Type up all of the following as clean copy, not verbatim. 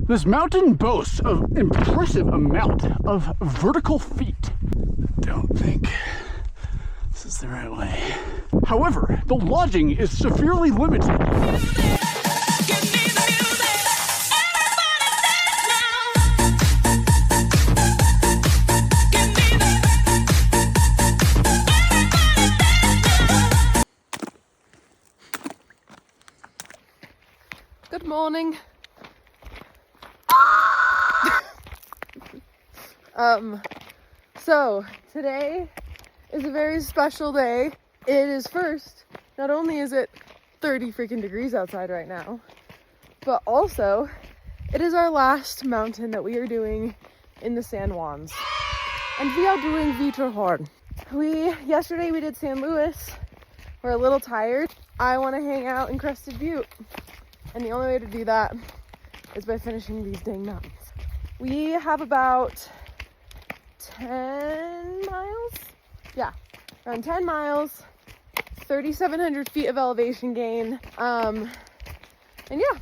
This mountain boasts an impressive amount of vertical feet. I don't think this is the right way. However, the lodging is severely limited. Good morning. So today is a very special day. It is first, not only is it 30 freaking degrees outside right now, but also it is our last mountain that we are doing in the San Juans. And we are doing Wetterhorn. Yesterday we did San Luis. We're a little tired. I want to hang out in Crested Butte. And the only way to do that is by finishing these dang mountains. We have about 10 miles? Yeah, around 10 miles, 3,700 feet of elevation gain. And yeah,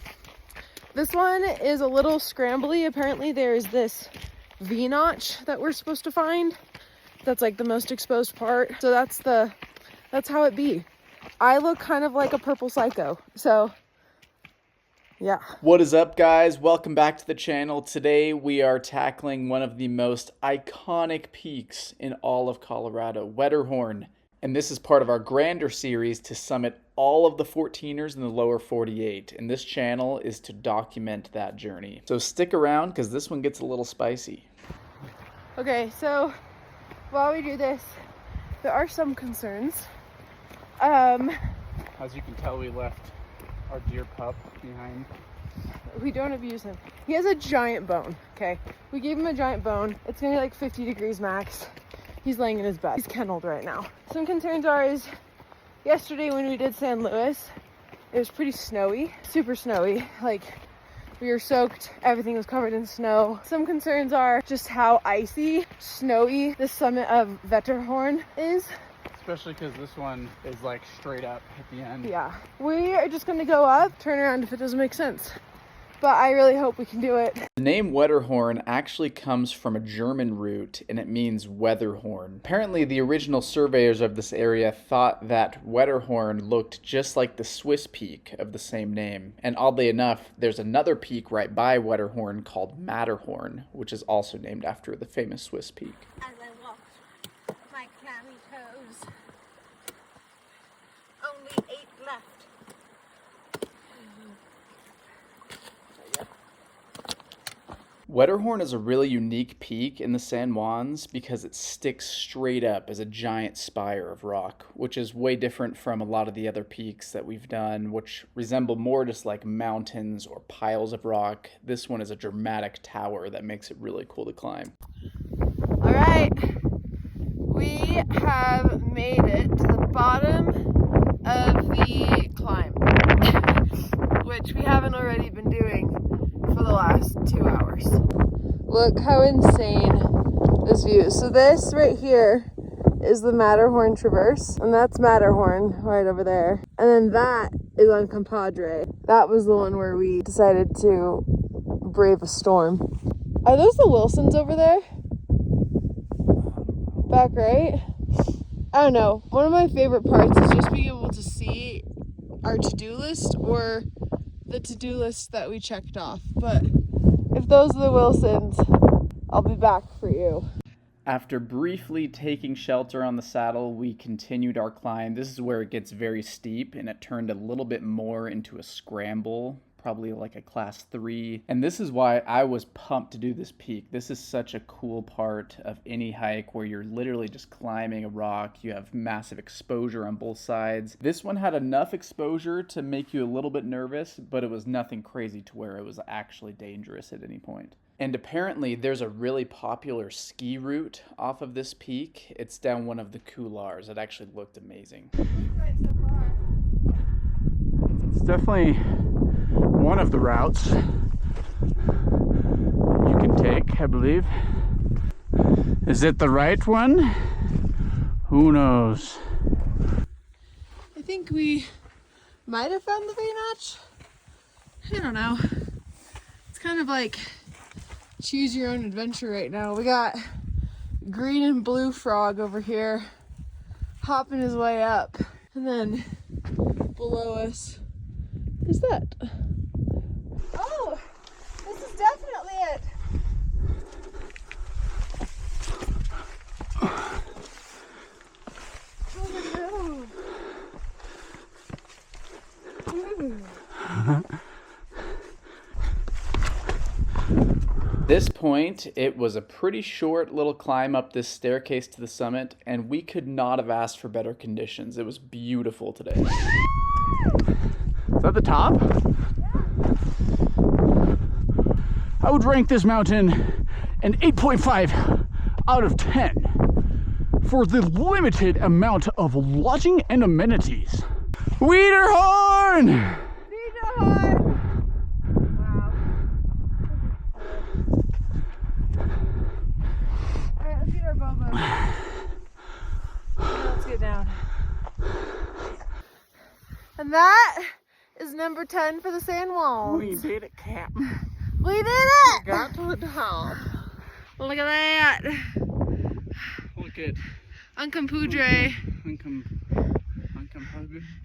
this one is a little scrambly. Apparently there's this V-notch that we're supposed to find. That's like the most exposed part. So that's how it be. I look kind of like a purple psycho, so yeah. What is up, guys? Welcome back to the channel. Today we are tackling one of the most iconic peaks in all of Colorado, Wetterhorn. And this is part of our grander series to summit all of the 14ers in the lower 48. And this channel is to document that journey. So stick around because this one gets a little spicy. Okay, so while we do this, there are some concerns. As you can tell, we left our dear pup behind. We don't abuse him. He has a giant bone, okay? We gave him a giant bone. It's gonna be like 50 degrees max. He's laying in his bed. He's kenneled right now. Some concerns are yesterday when we did San Luis, it was pretty snowy, super snowy. Like, we were soaked, everything was covered in snow. Some concerns are just how icy, snowy the summit of Wetterhorn is. Especially because this one is like straight up at the end. Yeah, we are just gonna go up, turn around if it doesn't make sense. But I really hope we can do it. The name Wetterhorn actually comes from a German root and it means weather horn. Apparently the original surveyors of this area thought that Wetterhorn looked just like the Swiss peak of the same name. And oddly enough, there's another peak right by Wetterhorn called Matterhorn, which is also named after the famous Swiss peak. As I walked my clammy toes, only 8 left. Wetterhorn is a really unique peak in the San Juans because it sticks straight up as a giant spire of rock, which is way different from a lot of the other peaks that we've done, which resemble more just like mountains or piles of rock. This one is a dramatic tower that makes it really cool to climb. All right, we have made it to the bottom of the climb, which we haven't already been doing for the last 2 hours. Look how insane this view is. So this right here is the Matterhorn Traverse, and that's Matterhorn right over there. And then that is on Compadre. That was the one where we decided to brave a storm. Are those the Wilsons over there? Back right? I don't know. One of my favorite parts is just being able to see our to-do list or the to-do list that we checked off. But if those are the Wilsons, I'll be back for you. After briefly taking shelter on the saddle, we continued our climb. This is where it gets very steep and it turned a little bit more into a scramble, probably like a class 3. And this is why I was pumped to do this peak. This is such a cool part of any hike where you're literally just climbing a rock. You have massive exposure on both sides. This one had enough exposure to make you a little bit nervous, but it was nothing crazy to where it was actually dangerous at any point. And apparently there's a really popular ski route off of this peak. It's down one of the couloirs. It actually looked amazing. It's definitely one of the routes you can take, I believe. Is it the right one? Who knows? I think we might have found the V-notch. I don't know. It's kind kind of like choose your own adventure right now. We got green and blue frog over here hopping his way up, and then below us is that. Oh, this is definitely it. Oh no. This point, it was a pretty short little climb up this staircase to the summit, and we could not have asked for better conditions. It was beautiful today. Is that the top? I would rank this mountain an 8.5 out of 10 for the limited amount of lodging and amenities. Wetterhorn! Wetterhorn! Wow. Alright, let's get our Bobo. Let's get down. And that is number 10 for the San Juan. We did it, Cap. We did it! Got to the top. Look at that. Look at Uncle Poudre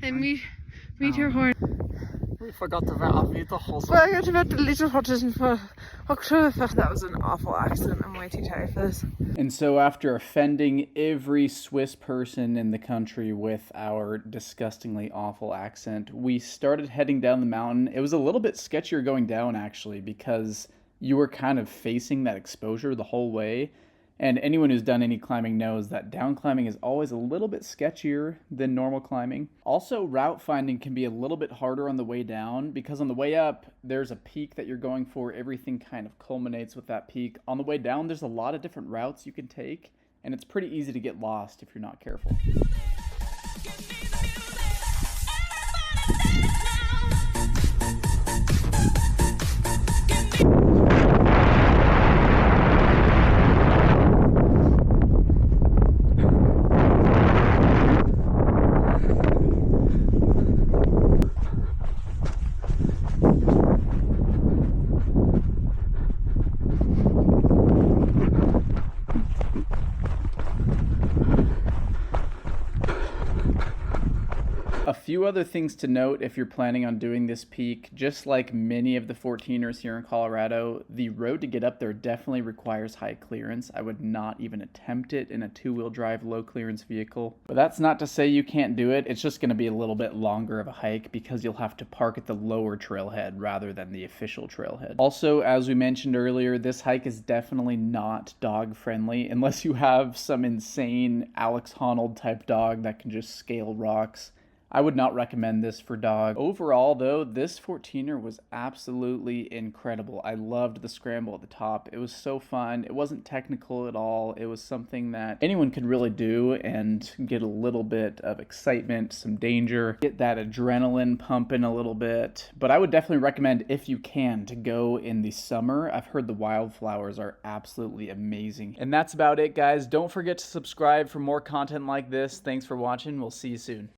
and Wetterhorn. We forgot about Wetterhorn. That was an awful accent. I'm way too tired for this. And so after offending every Swiss person in the country with our disgustingly awful accent, we started heading down the mountain. It was a little bit sketchier going down, actually, because you were kind of facing that exposure the whole way. And anyone who's done any climbing knows that down climbing is always a little bit sketchier than normal climbing. Also, route finding can be a little bit harder on the way down, because on the way up, there's a peak that you're going for. Everything kind of culminates with that peak. On the way down, there's a lot of different routes you can take, and it's pretty easy to get lost if you're not careful. A few other things to note if you're planning on doing this peak. Just like many of the 14ers here in Colorado, the road to get up there definitely requires high clearance. I would not even attempt it in a two-wheel drive low clearance vehicle. But that's not to say you can't do it. It's just going to be a little bit longer of a hike because you'll have to park at the lower trailhead rather than the official trailhead. Also, as we mentioned earlier, this hike is definitely not dog friendly unless you have some insane Alex Honnold type dog that can just scale rocks. I would not recommend this for dog. Overall, though, this 14er was absolutely incredible. I loved the scramble at the top. It was so fun. It wasn't technical at all. It was something that anyone could really do and get a little bit of excitement, some danger, get that adrenaline pumping a little bit. But I would definitely recommend, if you can, to go in the summer. I've heard the wildflowers are absolutely amazing. And that's about it, guys. Don't forget to subscribe for more content like this. Thanks for watching. We'll see you soon.